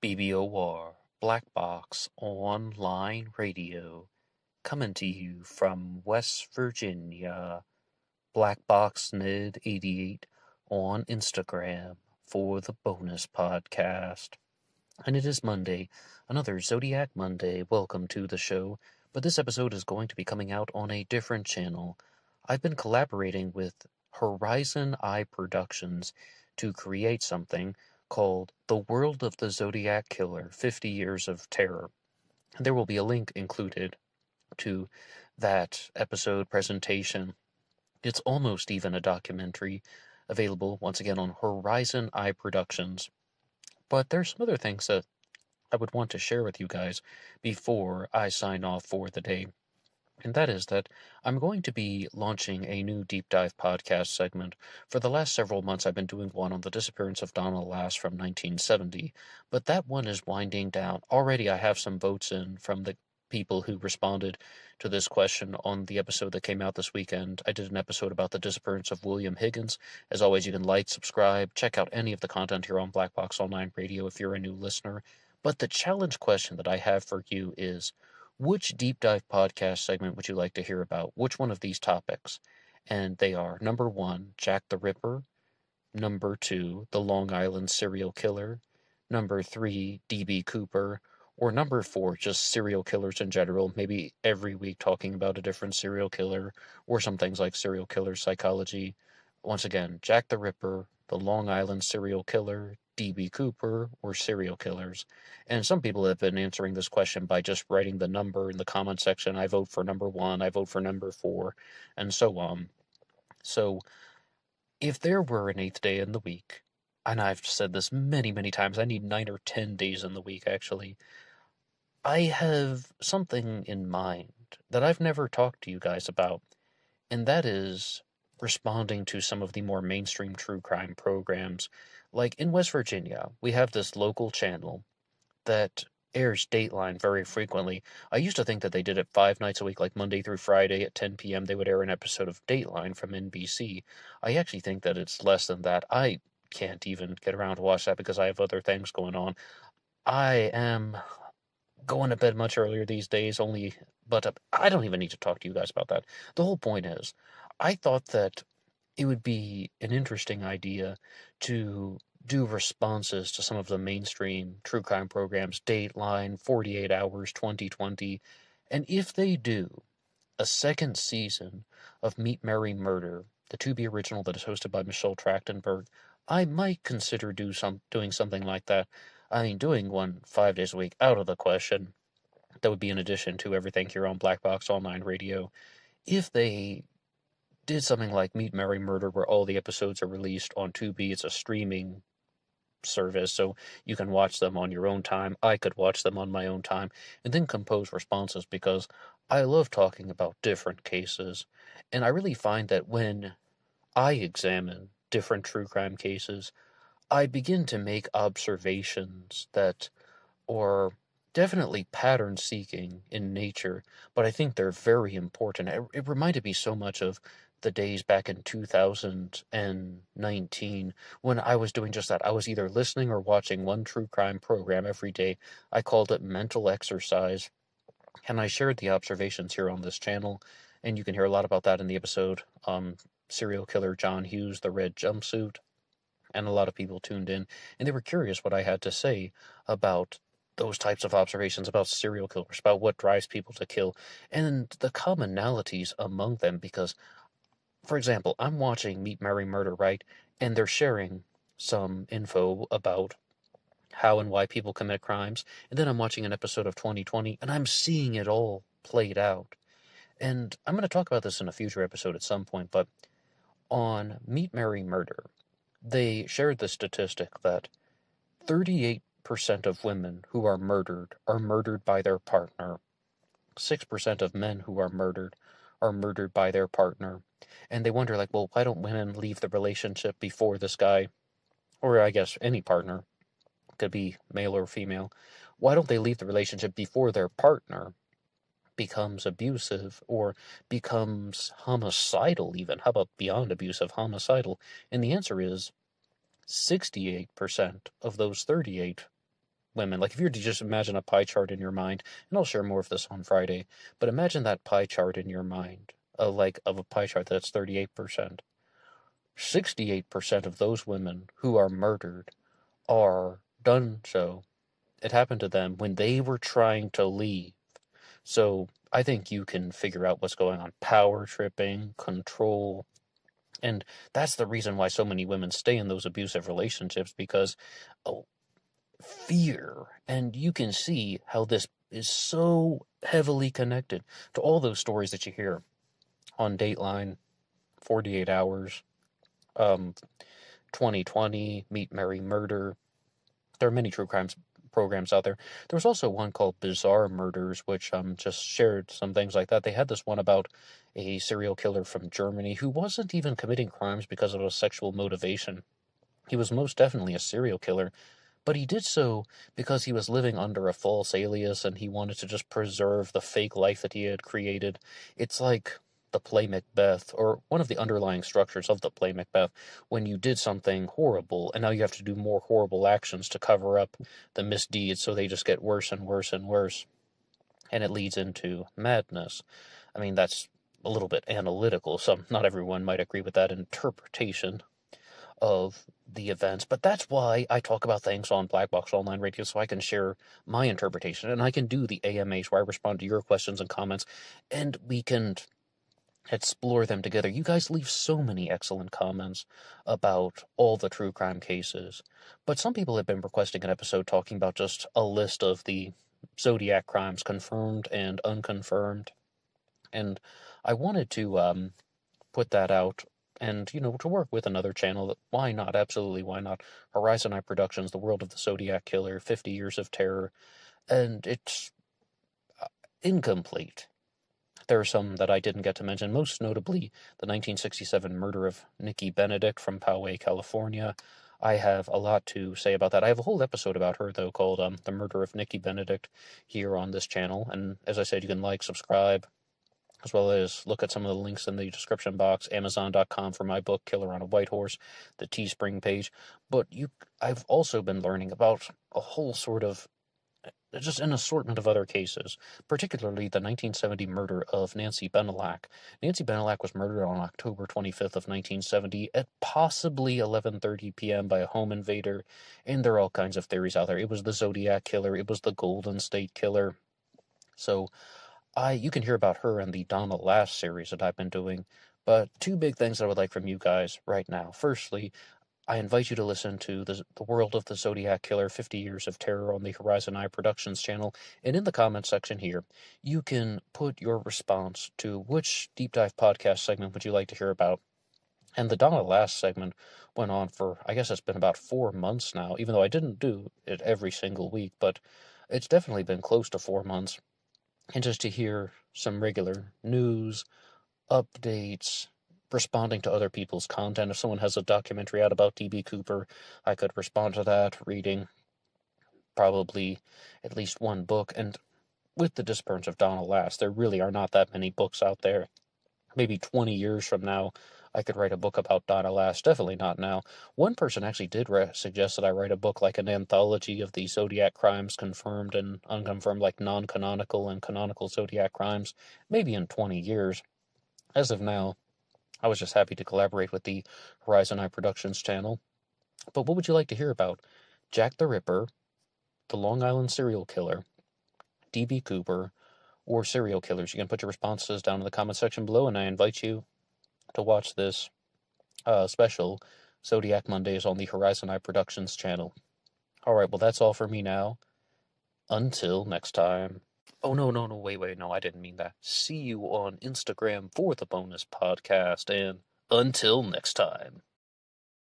BBOR BlackBoxOnlineRadio, coming to you from West Virginia. BlackBoxNid88 on Instagram for the bonus podcast. And it is Monday, another Zodiac Monday. Welcome to the show. But this episode is going to be coming out on a different channel. I've been collaborating with Horizon Eye Productions to create something called The World of the Zodiac Killer, 50 Years of Terror. There will be a link included to that episode presentation. It's almost even a documentary, available once again on Horizon Eye Productions. But there's some other things that I would want to share with you guys before I sign off for the day. And that is that I'm going to be launching a new deep dive podcast segment. For the last several months, I've been doing one on the disappearance of Donna Lass from 1970, but that one is winding down. Already I have some votes in from the people who responded to this question on the episode that came out this weekend. I did an episode about the disappearance of William Higgins. As always, you can like, subscribe, check out any of the content here on Black Box Online Radio if you're a new listener. But the challenge question that I have for you is, which deep dive podcast segment would you like to hear about? Which one of these topics? And they are number 1, Jack the Ripper, number 2, the Long Island serial killer, number 3, DB Cooper, or number 4, just serial killers in general, maybe every week talking about a different serial killer, or some things like serial killer psychology. Once again, Jack the Ripper, the Long Island serial killer, DB Cooper, or serial killers. And some people have been answering this question by just writing the number in the comment section. I vote for number 1, I vote for number 4, and so on. So, if there were an 8th day in the week, and I've said this many, many times, I need 9 or 10 days in the week, actually, I have something in mind that I've never talked to you guys about, and that is responding to some of the more mainstream true crime programs. Like in West Virginia, we have this local channel that airs Dateline very frequently. I used to think that they did it 5 nights a week, like Monday through Friday at 10 p.m. They would air an episode of Dateline from NBC. I actually think that it's less than that. I can't even get around to watch that because I have other things going on. I am going to bed much earlier these days, but I don't even need to talk to you guys about that. The whole point is, I thought that it would be an interesting idea to do responses to some of the mainstream true crime programs, Dateline, 48 Hours, 2020, and if they do a second season of Meet, Marry, Murder, the to-be original that is hosted by Michelle Trachtenberg, I might consider doing something like that. I mean, doing one 5 days a week, out of the question. That would be in addition to everything here on Black Box Online Radio. If they did something like Meet, Marry, Murder, where all the episodes are released on Tubi, it's a streaming service, so you can watch them on your own time. I could watch them on my own time, and then compose responses, because I love talking about different cases, and I really find that when I examine different true crime cases, I begin to make observations that are definitely pattern seeking in nature, but I think they're very important. It reminded me so much of the days back in 2019 when I was doing just that. I was either listening or watching one true crime program every day. I called it mental exercise, and I shared the observations here on this channel, and you can hear a lot about that in the episode. Serial killer John Hughes, the red jumpsuit, and a lot of people tuned in, and they were curious what I had to say about those types of observations, about serial killers, about what drives people to kill, and the commonalities among them, because, for example, I'm watching Meet, Marry, Murder, right, and they're sharing some info about how and why people commit crimes, and then I'm watching an episode of 2020, and I'm seeing it all played out. And I'm going to talk about this in a future episode at some point, but on Meet, Marry, Murder, they shared the statistic that 38% of women who are murdered by their partner. 6% of men who are murdered by their partner. And they wonder, like, well, why don't women leave the relationship before this guy, or I guess any partner, could be male or female, why don't they leave the relationship before their partner becomes abusive or becomes homicidal even? How about beyond abusive, homicidal? And the answer is 68% of those 38 women. Like, if you were to just imagine a pie chart in your mind, and I'll share more of this on Friday, but imagine that pie chart in your mind, of a pie chart that's 38%. 68% of those women who are murdered are done so. It happened to them when they were trying to leave. So I think you can figure out what's going on. Power tripping, control. And that's the reason why so many women stay in those abusive relationships, because fear. And you can see how this is so heavily connected to all those stories that you hear on Dateline, 48 Hours, 2020, Meet, Marry, Murder. There are many true crimes programs out there. There was also one called Bizarre Murders, which just shared some things like that. They had this one about a serial killer from Germany who wasn't even committing crimes because of a sexual motivation. He was most definitely a serial killer, but he did so because he was living under a false alias and he wanted to just preserve the fake life that he had created. It's like the play Macbeth, or one of the underlying structures of the play Macbeth, when you did something horrible and now you have to do more horrible actions to cover up the misdeeds, so they just get worse and worse and worse, and it leads into madness. I mean, that's a little bit analytical. Not everyone might agree with that interpretation of the events, but that's why I talk about things on Black Box Online Radio, so I can share my interpretation, and I can do the AMAs where I respond to your questions and comments, and we can explore them together. You guys leave so many excellent comments about all the true crime cases, but some people have been requesting an episode talking about just a list of the Zodiac crimes, confirmed and unconfirmed, and I wanted to put that out and, to work with another channel. Why not? Absolutely, why not? Horizon Eye Productions, The World of the Zodiac Killer, 50 Years of Terror, and it's incomplete. There are some that I didn't get to mention, most notably the 1967 murder of Nikki Benedict from Poway, California. I have a lot to say about that. I have a whole episode about her, though, called The Murder of Nikki Benedict, here on this channel. And as I said, you can like, subscribe, as well as look at some of the links in the description box. Amazon.com for my book, Killer on a White Horse, the Teespring page. But I've also been learning about a whole sort of just an assortment of other cases, particularly the 1970 murder of Nancy Benelak. Nancy Benelak was murdered on October 25th of 1970 at possibly 11:30 p.m. by a home invader, and there are all kinds of theories out there. It was the Zodiac Killer, it was the Golden State Killer. So you can hear about her in the Donna Lass series that I've been doing, but two big things I would like from you guys right now. Firstly, I invite you to listen to the World of the Zodiac Killer, 50 Years of Terror on the Horizon Eye Productions channel. And in the comments section here, you can put your response to which deep dive podcast segment would you like to hear about. And the Donna Lass segment went on for, I guess it's been about 4 months now, even though I didn't do it every single week, but it's definitely been close to 4 months. And just to hear some regular news, updates, responding to other people's content. If someone has a documentary out about D.B. Cooper, I could respond to that, reading probably at least one book. And with the disappearance of Donna Lass, there really are not that many books out there. Maybe 20 years from now, I could write a book about Donna Lass. Definitely not now. One person actually did suggest that I write a book like an anthology of the Zodiac crimes, confirmed and unconfirmed, like non-canonical and canonical Zodiac crimes, maybe in 20 years. As of now, I was just happy to collaborate with the Horizon Eye Productions channel. But what would you like to hear about? Jack the Ripper, the Long Island serial killer, D.B. Cooper, or serial killers? You can put your responses down in the comment section below, and I invite you to watch this special Zodiac Mondays on the Horizon Eye Productions channel. Alright, well, that's all for me now. Until next time. Oh, no, wait, no, I didn't mean that. See you on Instagram for the bonus podcast, and until next time.